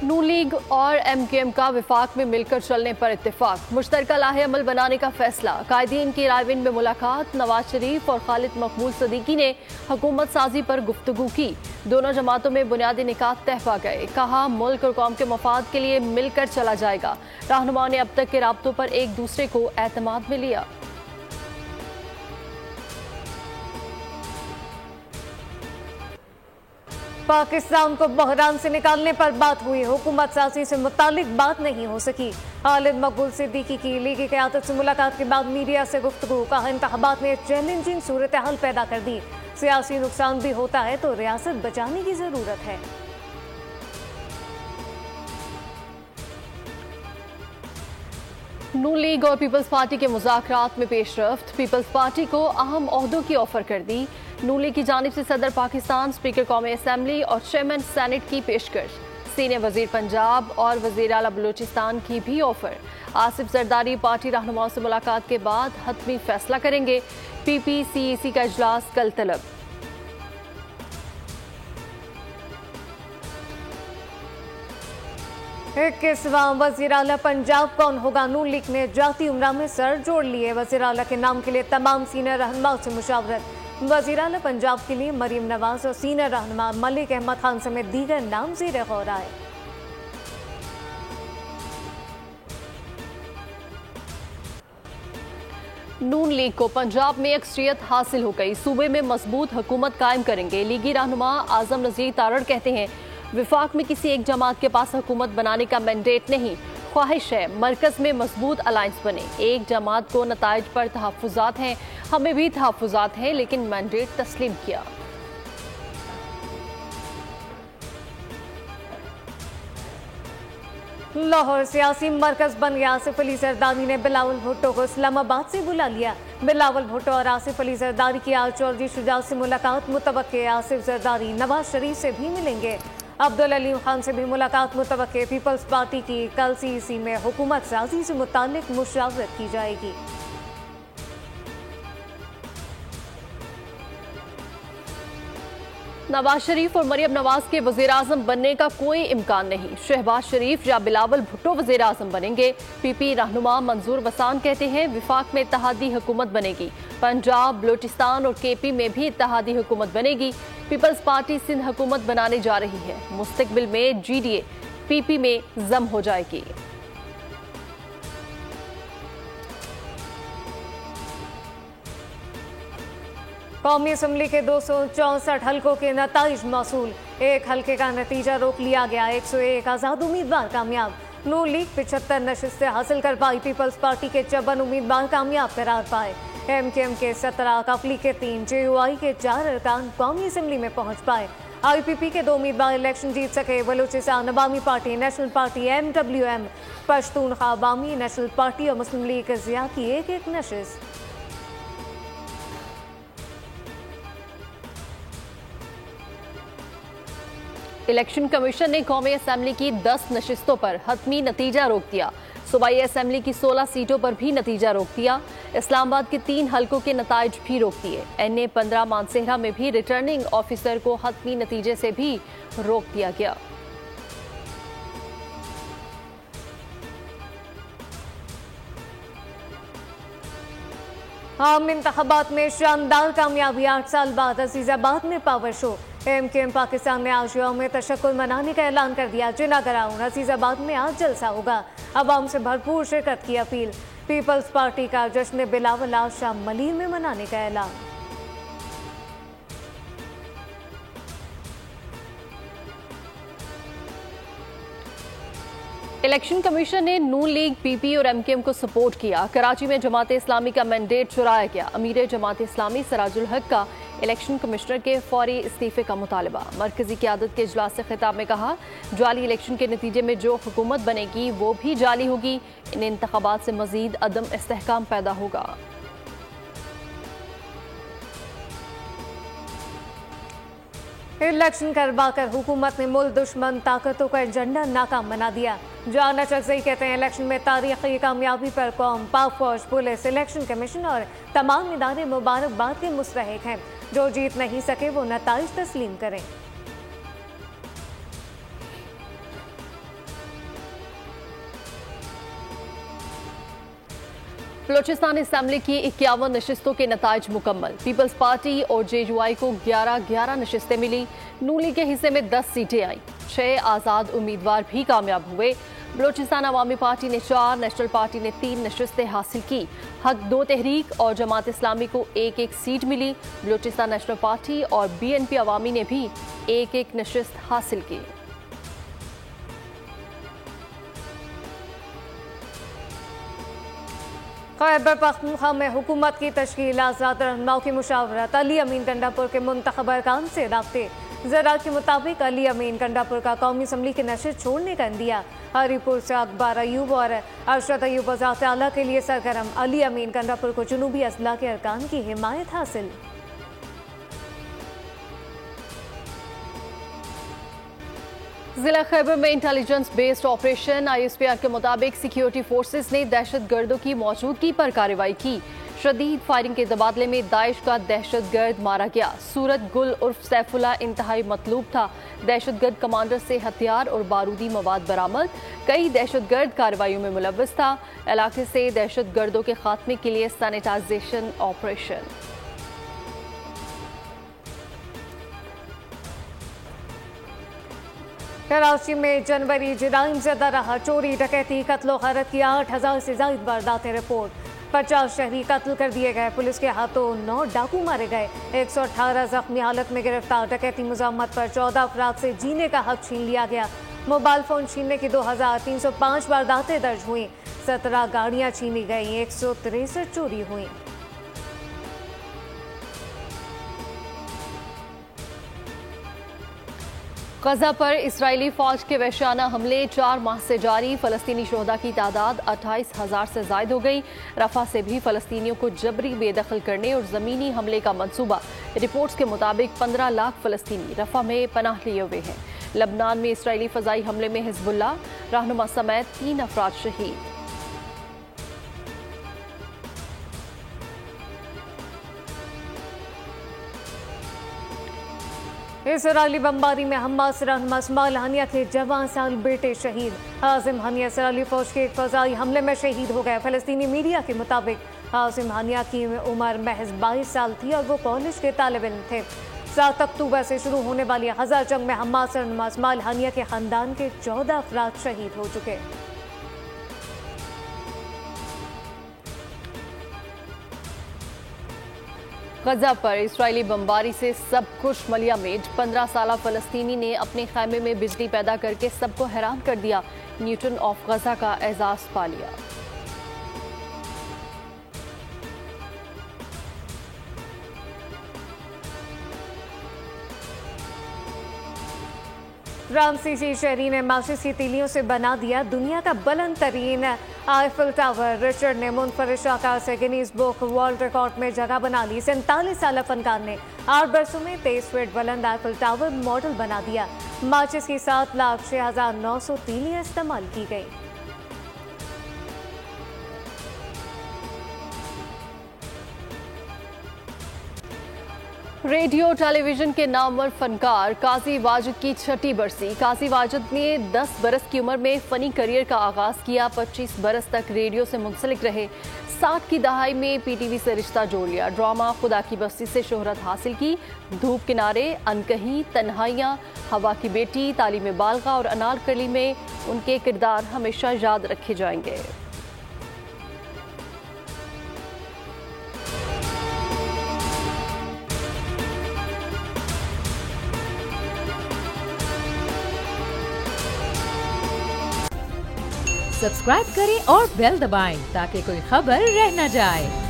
नून league और MQM का विफाक में मिलकर चलने पर इत्तेफाक, मुश्तरका लाहे अमल बनाने का फैसला। कायदीन की रायविन में मुलाकात, नवाज शरीफ और खालिद मकबूल सदीकी ने हुकूमत साजी पर गुफ्तगू की। दोनों जमातों में बुनियादी निकात तय पा गए। कहा मुल्क और कौम के मफाद के लिए मिलकर चला जाएगा। रहनुमाओं ने अब तक के राब्तों पर एक दूसरे को एतमाद में लिया। पाकिस्तान को बहरान से निकालने पर बात हुई, हुकूमत साजी से मुतालिक बात नहीं हो सकी। खालिद मकबूल सिद्दीकी की लीगी क़यादत से मुलाकात के बाद मीडिया से गुफ्तगू। कहा इंतखाबात ने चैलेंजिंग सूरत हाल पैदा कर दी, सियासी नुकसान भी होता है तो रियासत बचाने की जरूरत है। नून लीग और पीपल्स पार्टी के मुज़ाकरात में पेशरफ्त, पीपल्स पार्टी को अहम ओहदों की ऑफर कर दी। नून लीग की जानिब से सदर पाकिस्तान, स्पीकर कौमी असम्बली और चेयरमैन सेनेट की पेशकश। सीनियर वजीर पंजाब और वजीर आला बलूचिस्तान की भी ऑफर। आसिफ जरदारी पार्टी रहनुमाओं से मुलाकात के बाद हतमी फैसला करेंगे। PPCEC का इजलास कल तलब। इक्कीसवां वजीर आला पंजाब कौन होगा? नून लीग ने जाती उमरा में सर जोड़ लिए। वजीर आला के नाम के लिए तमाम सीनियर रहनुमाओं से मुशावरत। वजीर आला पंजाब के लिए मरीम नवाज और सीनियर रहनुमा मलिक अहमद खान समेत दीगर नाम ज़ेर गौर आए। नून लीग को पंजाब में अक्सरियत हासिल हो गई, सूबे में मजबूत हुकूमत कायम करेंगे। लीगी रहनुमा आजम नज़ीर तारड़ कहते हैं विफाक में किसी एक जमात के पास हुकूमत बनाने का मैंडेट नहीं, ख्वाहिश है मरकज में मजबूत अलायंस बने। एक जमात को नताइज पर तहफ़्फ़ुज़ात हैं, हमें भी तहफ़्फ़ुज़ात हैं, लेकिन मैंडेट तस्लीम किया। लाहौर सियासी मरकज बन गया। आसिफ अली जरदारी ने बिलावल भुट्टो को इस्लामाबाद से बुला लिया। बिलावल भुट्टो और आसिफ अली जरदारी की आज चौधरी शुजात से मुलाकात मुतवक्के। आसिफ जरदारी नवाज शरीफ से भी मिलेंगे। अब्दुल अलीम खान से भी मुलाकात मुतवक्के। पीपल्स पार्टी की कल CEC में हुकूमत साजी से मुताल्लिक मुशावरत की जाएगी। नवाज शरीफ और मरियम नवाज के वजीर आजम बनने का कोई इम्कान नहीं। शहबाज शरीफ या बिलावल भुट्टो वजीर आजम बनेंगे। PP रहनुमा मंजूर वसान कहते हैं विफाक में इत्तेहादी हुकूमत बनेगी। पंजाब, बलूचिस्तान और KP में भी इत्तेहादी हुकूमत बनेगी। पीपल्स पार्टी सिंध हुकूमत बनाने जा रही है। मुस्तकबिल में GDA PP में जम हो जाएगी। कौमी असम्बली के 264 हल्कों के नताइज मौसूल। एक हल्के का नतीजा रोक लिया गया। 101 आज़ाद उम्मीदवार कामयाब। नून लीग 75 नशिस्तें हासिल कर पाई। पीपल्स पार्टी के 54 उम्मीदवार कामयाब करार पाए। MKM के 17, कफली के 3, JUI के 4 अरकान कौमी असम्बली में पहुंच पाए। IPP के 2 उम्मीदवार इलेक्शन जीत सके। Balochistan Awami party, national party, MWM, Pashtunkhwa Awami, national party और मुस्लिम लीग ज़िया की एक नशिस्त। इलेक्शन कमीशन ने कौमी असम्बली की 10 नशिस्तों पर हतमी नतीजा रोक दिया। सूबाई असम्बली की 16 सीटों पर भी नतीजा रोक दिया। इस्लामाबाद के 3 हल्कों के नताइज भी रोक दिए। NA 15 मानसेहरा में भी रिटर्निंग ऑफिसर को हतमी नतीजे से भी रोक दिया गया। आम इंतखाबात में शानदार कामयाबी। 8 साल बाद अजीजाबाद में पावर शो। MKM पाकिस्तान ने आज यौम तशक्कुर मनाने का ऐलान कर दिया। जिना ग्राउंड अजीजाबाद में आज जलसा होगा। अवाम से भरपूर शिरकत की अपील। पीपल्स पार्टी का जश्न बिलावल आज शाम मलीर में मनाने का ऐलान। इलेक्शन कमीशन ने नून लीग, PP और MKM को सपोर्ट किया। कराची में जमात इस्लामी का मैंडेट चुराया गया। अमीर जमात इस्लामी सराजुल हक का इलेक्शन कमिश्नर के फौरी इस्तीफे का मुतालबा। मरकजी क़यादत के इजलास से खिताब में कहा जाली इलेक्शन के नतीजे में जो हुकूमत बनेगी वो भी जाली होगी। इन इंतखाबात से मजीद अदम इस्तेहकाम पैदा होगा। इलेक्शन करवाकर हुकूमत ने मुल्क दुश्मन ताकतों का एजेंडा नाकाम बना दिया। जाना चकजई कहते हैं इलेक्शन में तारीखी कामयाबी पर कौम, पाक फौज, पुलिस, इलेक्शन कमीशन और तमाम इदारे मुबारकबाद के मुस्तहिक हैं। जो जीत नहीं सके वो नताइज तस्लीम करें। बलूचिस्तान असेंबली की 51 नशिस्तों के नताइज मुकम्मल। पीपल्स पार्टी और जेयूआई को 11-11 नशिस्तें मिली। नूली के हिस्से में 10 सीटें आईं। 6 आज़ाद उम्मीदवार भी कामयाब हुए। बलूचिस्तान अवामी पार्टी ने 4, नेशनल पार्टी ने 3 नशिस्तें हासिल की। हक 2 तहरीक और जमात इस्लामी को 1-1 सीट मिली। बलूचिस्तान नेशनल पार्टी और BNP अवामी ने भी 1-1 नशिस्त हासिल की। खैबर पख्तूनख्वा में हुकूमत की तश्कील, आज़ाद रहनुमाओं की मुशावरत, अली अमीन गंडापुर के मुंतखब अरकान से राब्ते। ज़राअत के मुताबिक अली अमीन गंडापुर का कौमी असम्बली की नशिस्त छोड़ने का इंदिया। हरीपुर से अकबर अयूब और अरशद अयूब वज़ारत आला के लिए सरगर्म। अली अमीन गंडापुर को जुनूबी अजला के अरकान की हिमायत हासिल। जिला खैबर में इंटेलिजेंस बेस्ड ऑपरेशन। ISPR के मुताबिक सिक्योरिटी फोर्सेस ने दहशतगर्दों की मौजूदगी पर कार्रवाई की। शदीद फायरिंग के तबादले में दाइश का दहशतगर्द मारा गया। सूरत गुल उर्फ सैफुल्ला इंतहाई मतलूब था। दहशतगर्द कमांडर से हथियार और बारूदी मवाद बरामद। कई दहशतगर्द कार्रवाइयों में मुलव्वस था। इलाके से दहशतगर्दों के खात्मे के लिए सैनिटाइजेशन ऑपरेशन। कराची में जनवरी जराइम ज़्यादा रहा। चोरी, डकैती, कत्ल गारत की 8000 से ज्यादा वारदातें रिपोर्ट। 50 शहरी कत्ल कर दिए गए। पुलिस के हाथों 9 डाकू मारे गए। 118 जख्मी हालत में गिरफ्तार। डकैती मुज़ाहमत पर 14 अफराद से जीने का हक छीन लिया गया। मोबाइल फोन छीनने की 2305 वारदातें दर्ज हुई। 17 गाड़ियां छीनी गई। 163 चोरी हुई। गजा पर इसराइली फौज के वहशाना हमले 4 माह से जारी। फलस्तीनी शोहदा की तादाद 28,000 से जायद हो गई। रफा से भी फलस्तीनियों को जबरी बेदखल करने और जमीनी हमले का मंसूबा। रिपोर्ट्स के मुताबिक 15 लाख फलस्तीनी रफा में पनाह लिए हुए हैं। लबनान में इसराइली फजाई हमले में हिजबुल्लाह रहनुमा समेत 3 अफराद शहीद। इसराइली बमबारी में हमास रहनुमा इस्माइल हानिया के 14 साल बेटे शहीद। हाजिम हानिया इसराइली फौज के एक फजाई हमले में शहीद हो गए। फलस्तीनी मीडिया के मुताबिक हाजिम हानिया की उम्र महज 22 साल थी और वो कॉलेज के तालिब इल्म थे। 7 अक्टूबर से शुरू होने वाली गजा जंग में हमास रहनुमा इस्माइल हानिया के खानदान के 14 अफराद शहीद हो चुके। गजा पर इसराइली बमबारी से सब कुछ मलियामेट। 15 साला फलस्तीनी ने अपने खैमे में बिजली पैदा करके सबको हैरान कर दिया। न्यूटन ऑफ गजा का एजाज पा लिया। फ्रांसीसी शहरी ने माचिस की तीलियों से बना दिया दुनिया का बुलंद तरीन आईफिल टावर। रिचर्ड ने मुनफरिद आकार से गिनीज बुक वर्ल्ड रिकॉर्ड में जगह बना ली। 47 साल फनकार ने 8 बरसों में 23 फीट बुलंद आईफिल टावर मॉडल बना दिया। माचिस की 7,06,900 तीलियां इस्तेमाल की गई। रेडियो टेलीविजन के नामवर फनकार काजी वाजिद की 6ठी बरसी। काजी वाजिद ने 10 बरस की उम्र में फ़नी करियर का आगाज़ किया। 25 बरस तक रेडियो से मुंसलिक रहे। 60 की दहाई में PTV से रिश्ता जोड़ लिया। ड्रामा खुदा की बस्ती से शोहरत हासिल की। धूप किनारे, अनकही, तन्हाइयाँ, हवा की बेटी, तालीम बालगा और अनारकली में उनके किरदार हमेशा याद रखे जाएंगे। सब्सक्राइब करें और बेल दबाएं ताकि कोई खबर रह न जाए।